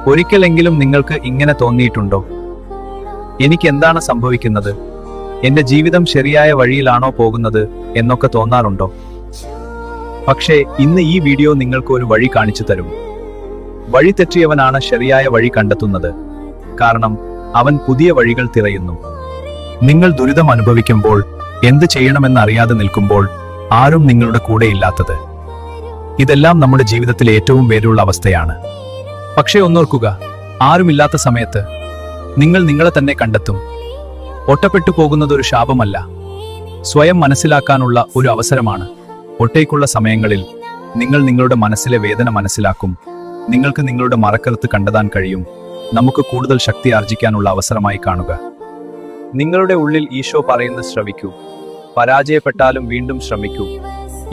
ഒരിക്കലെങ്കിലും നിങ്ങൾക്ക് ഇങ്ങനെ തോന്നിയിട്ടുണ്ടോ? എനിക്ക് എന്താണ് സംഭവിക്കുന്നത്? എന്റെ ജീവിതം ശരിയായ വഴിയിലാണോ പോകുന്നത് എന്നൊക്കെ തോന്നാറുണ്ടോ? പക്ഷേ ഇന്ന് ഈ വീഡിയോ നിങ്ങൾക്ക് ഒരു വഴി കാണിച്ചു തരും. വഴി തെറ്റിയവനാണ് ശരിയായ വഴി കണ്ടെത്തുന്നത്. കാരണം അവൻ പുതിയ വഴികൾ തിരയുന്നു. നിങ്ങൾ ദുരിതം അനുഭവിക്കുമ്പോൾ, എന്ത് ചെയ്യണമെന്നറിയാതെ നിൽക്കുമ്പോൾ, ആരും നിങ്ങളുടെ കൂടെ ഇല്ലാത്തത്. ഇതെല്ലാം നമ്മുടെ ജീവിതത്തിലെ ഏറ്റവും വേരുള്ള അവസ്ഥയാണ്. പക്ഷേ ഒന്നോർക്കുക, ആരുമില്ലാത്ത സമയത്ത് നിങ്ങൾ നിങ്ങളെ തന്നെ കണ്ടെത്തും. ഒറ്റപ്പെട്ടു പോകുന്നത് ഒരു ശാപമല്ല, സ്വയം മനസ്സിലാക്കാനുള്ള ഒരു അവസരമാണ്. ഒറ്റയ്ക്കുള്ള സമയങ്ങളിൽ നിങ്ങൾ നിങ്ങളുടെ മനസ്സിലെ വേദന മനസ്സിലാക്കും. നിങ്ങൾക്ക് നിങ്ങളുടെ മറക്കരുത്ത് കണ്ടെത്താൻ കഴിയും. നമുക്ക് കൂടുതൽ ശക്തി ആർജിക്കാനുള്ള അവസരമായി കാണുക. നിങ്ങളുടെ ഉള്ളിൽ ഈശോ പറയുന്നത് ശ്രവിക്കൂ. പരാജയപ്പെട്ടാലും വീണ്ടും ശ്രമിക്കൂ.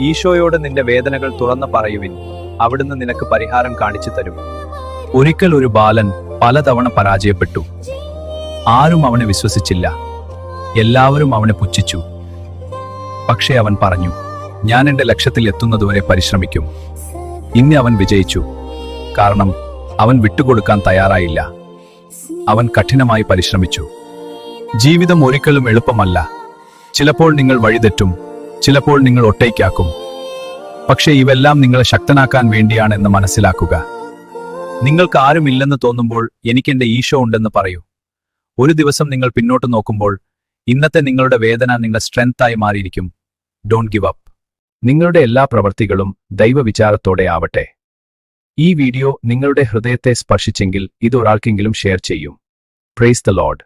ഈശോയോട് നിന്റെ വേദനകൾ തുറന്ന് പറയുവിൻ. അവിടുന്ന് നിനക്ക് പരിഹാരം കാണിച്ചു തരും. ഒരിക്കൽ ഒരു ബാലൻ പലതവണ പരാജയപ്പെട്ടു. ആരും അവനെ വിശ്വസിച്ചില്ല. എല്ലാവരും അവനെ പുച്ഛിച്ചു. പക്ഷേ അവൻ പറഞ്ഞു, ഞാൻ എന്റെ ലക്ഷ്യത്തിൽ എത്തുന്നതുവരെ പരിശ്രമിക്കും. ഇന്ന് അവൻ വിജയിച്ചു. കാരണം അവൻ വിട്ടുകൊടുക്കാൻ തയ്യാറായില്ല. അവൻ കഠിനമായി പരിശ്രമിച്ചു. ജീവിതം ഒരിക്കലും എളുപ്പമല്ല. ചിലപ്പോൾ നിങ്ങൾ വഴിതെറ്റും, ചിലപ്പോൾ നിങ്ങൾ ഒറ്റയ്ക്കാക്കും. പക്ഷേ ഇവെല്ലാം നിങ്ങളെ ശക്തനാക്കാൻ വേണ്ടിയാണ് എന്ന് മനസ്സിലാക്കുക. നിങ്ങൾക്ക് ആരുമില്ലെന്ന് തോന്നുമ്പോൾ എനിക്കെന്റെ ഈശോ ഉണ്ടെന്ന് പറയൂ. ഒരു ദിവസം നിങ്ങൾ പിന്നോട്ട് നോക്കുമ്പോൾ ഇന്നത്തെ നിങ്ങളുടെ വേദന നിങ്ങളുടെ സ്ട്രെങ്തായി മാറിയിരിക്കും. Don't give up. നിങ്ങളുടെ എല്ലാ പ്രവൃത്തികളും ദൈവവിചാരത്തോടെ ആവട്ടെ. ഈ വീഡിയോ നിങ്ങളുടെ ഹൃദയത്തെ സ്പർശിച്ചെങ്കിൽ ഇത് ഒരാൾക്കെങ്കിലും ഷെയർ ചെയ്യും. Praise the Lord.